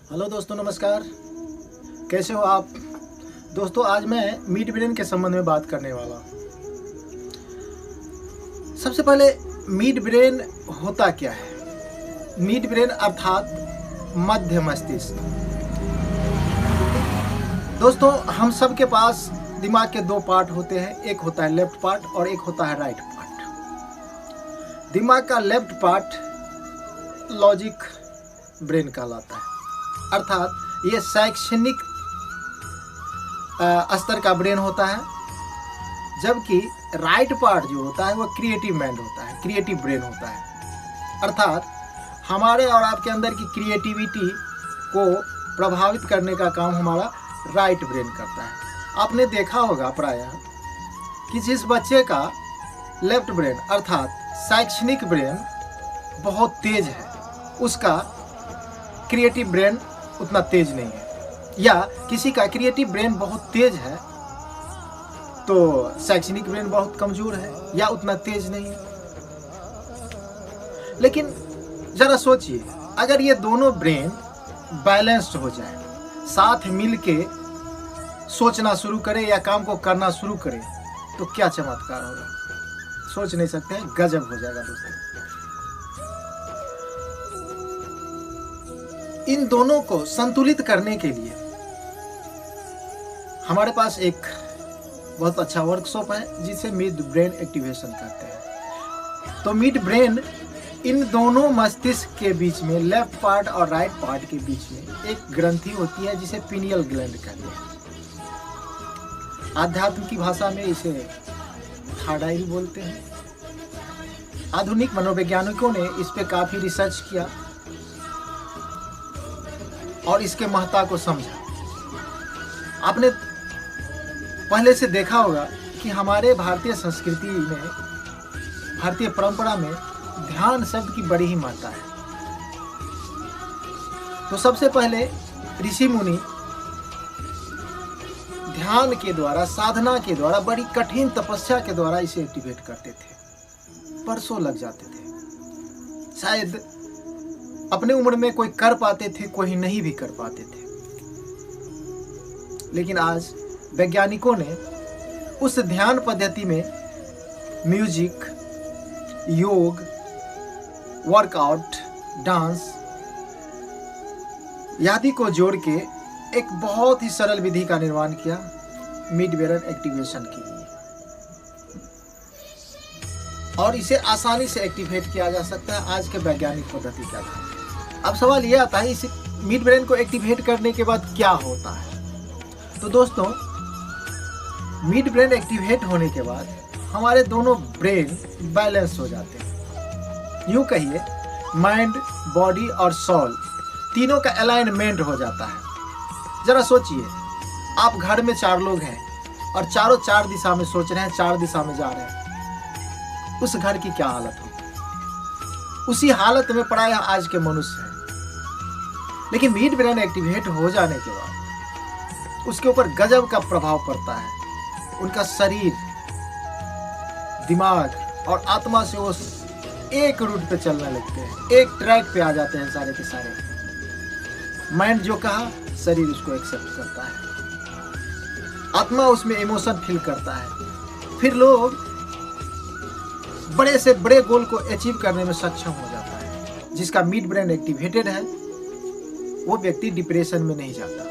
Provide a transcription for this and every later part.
Hello दोस्तों, नमस्कार। कैसे हो आप दोस्तों? आज मैं मिड ब्रेन के संबंध में बात करने वाला हूँ। सबसे पहले मिड ब्रेन होता क्या है? मिड ब्रेन अर्थात मध्य मस्तिष्क। दोस्तों, हम सब के पास दिमाग के दो पार्ट होते हैं, एक होता है लेफ्ट पार्ट और एक होता है राइट पार्ट। दिमाग का लेफ्ट पार्ट लॉजिक ब्रेन कहलाता है, अर्थात ये शैक्षणिक स्तर का ब्रेन होता है, जबकि राइट पार्ट जो होता है वो क्रिएटिव माइंड होता है, क्रिएटिव ब्रेन होता है। अर्थात हमारे और आपके अंदर की क्रिएटिविटी को प्रभावित करने का काम हमारा राइट ब्रेन करता है। आपने देखा होगा प्रायः कि जिस बच्चे का लेफ्ट ब्रेन अर्थात शैक्षणिक ब्रेन बहुत तेज है, उसका क्रिएटिव ब्रेन उतना तेज नहीं है, या किसी का क्रिएटिव ब्रेन बहुत तेज है तो शैक्षणिक ब्रेन बहुत कमजोर है या उतना तेज नहीं है। लेकिन जरा सोचिए, अगर ये दोनों ब्रेन बैलेंस्ड हो जाए, साथ मिलके सोचना शुरू करें या काम को करना शुरू करें, तो क्या चमत्कार होगा। सोच नहीं सकते हैं, गजब हो जाएगा दोस्तों। इन दोनों को संतुलित करने के लिए हमारे पास एक बहुत अच्छा वर्कशॉप है जिसे मिड ब्रेन एक्टिवेशन कहते हैं। तो मिड ब्रेन इन दोनों मस्तिष्क के बीच में, लेफ्ट पार्ट और राइट पार्ट के बीच में एक ग्रंथि होती है जिसे पीनियल ग्लैंड कहते हैं। आध्यात्म की भाषा में इसे थर्ड आई बोलते हैं। आधुनिक मनोवैज्ञानिकों ने इस पे काफी रिसर्च किया और इसके महत्ता को समझा। आपने पहले से देखा होगा कि हमारे भारतीय संस्कृति में, भारतीय परंपरा में ध्यान शब्द की बड़ी ही महत्ता है। तो सबसे पहले ऋषि मुनि ध्यान के द्वारा, साधना के द्वारा, बड़ी कठिन तपस्या के द्वारा इसे एक्टिवेट करते थे। परसों लग जाते थे। शायद अपने उम्र में कोई कर पाते थे, कोई नहीं भी कर पाते थे। लेकिन आज वैज्ञानिकों ने उस ध्यान पद्धति में म्यूजिक, योग, वर्कआउट, डांस आदि को जोड़ के एक बहुत ही सरल विधि का निर्माण किया मिड ब्रेन एक्टिवेशन के लिए, और इसे आसानी से एक्टिवेट किया जा सकता है आज के वैज्ञानिक पद्धति के आधार। अब सवाल यह आता है, इस मिड ब्रेन को एक्टिवेट करने के बाद क्या होता है। तो दोस्तों, मिड ब्रेन एक्टिवेट होने के बाद हमारे दोनों ब्रेन बैलेंस हो जाते हैं। यूं कहिए, माइंड, बॉडी और सोल तीनों का अलाइनमेंट हो जाता है। जरा सोचिए, आप घर में 4 लोग हैं और चारों 4 दिशा में सोच रहे हैं, 4 दिशा में जा रहे हैं। उस घर की क्या हालत होगी? उसी हालत में पड़ा है आज के मनुष्य है। लेकिन मिड ब्रेन एक्टिवेट हो जाने के बाद उसके ऊपर गजब का प्रभाव पड़ता है। उनका शरीर, दिमाग और आत्मा से वो एक रूट पे चलने लगते हैं, एक ट्रैक पे आ जाते हैं सारे के सारे। माइंड जो कहा, शरीर उसको एक्सेप्ट करता है, आत्मा उसमें इमोशन फील करता है। फिर लोग बड़े से बड़े गोल को अचीव करने में सक्षम हो जाता है। जिसका मिड ब्रेन एक्टिवेटेड है वो व्यक्ति डिप्रेशन में नहीं जाता।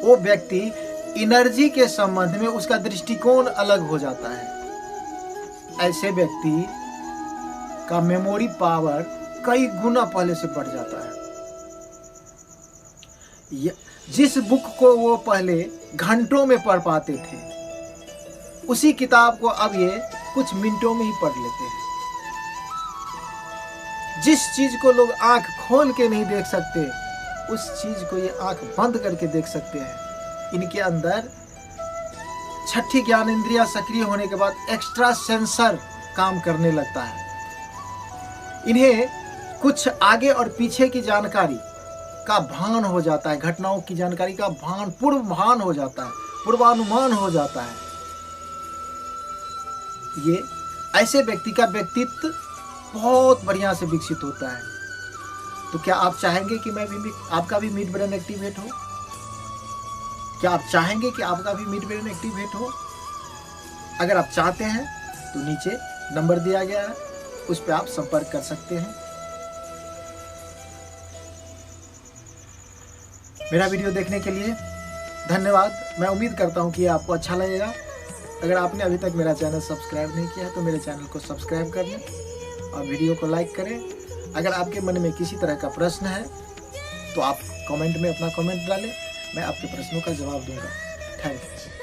वो व्यक्ति एनर्जी के संबंध में उसका दृष्टिकोण अलग हो जाता है। ऐसे व्यक्ति का मेमोरी पावर कई गुना पहले से बढ़ जाता है। जिस बुक को वो पहले घंटों में पढ़ पाते थे, उसी किताब को अब ये कुछ मिनटों में ही पढ़ लेते हैं। जिस चीज को लोग आंख खोल के नहीं देख सकते, उस चीज को ये आंख बंद करके देख सकते हैं। इनके अंदर छठी ज्ञान इंद्रिया सक्रिय होने के बाद एक्स्ट्रा सेंसर काम करने लगता है। इन्हें कुछ आगे और पीछे की जानकारी का भान हो जाता है, घटनाओं की जानकारी का भान, पूर्वाभान हो जाता है, पूर्वानुमान हो जाता है। ये ऐसे व्यक्ति का व्यक्तित्व बहुत बढ़िया से विकसित होता है। तो क्या आप चाहेंगे कि आपका भी मिड ब्रेन एक्टिवेट हो? क्या आप चाहेंगे कि आपका भी मिड ब्रेन एक्टिवेट हो? अगर आप चाहते हैं तो नीचे नंबर दिया गया है, उस पर आप संपर्क कर सकते हैं। मेरा वीडियो देखने के लिए धन्यवाद। मैं उम्मीद करता हूं कि आपको अच्छा लगेगा। अगर आपने अभी तक मेरा चैनल सब्सक्राइब नहीं किया है तो मेरे चैनल को सब्सक्राइब कर लें और वीडियो को लाइक करें। अगर आपके मन में किसी तरह का प्रश्न है तो आप कमेंट में अपना कमेंट डालें, मैं आपके प्रश्नों का जवाब दूंगा। Thank you.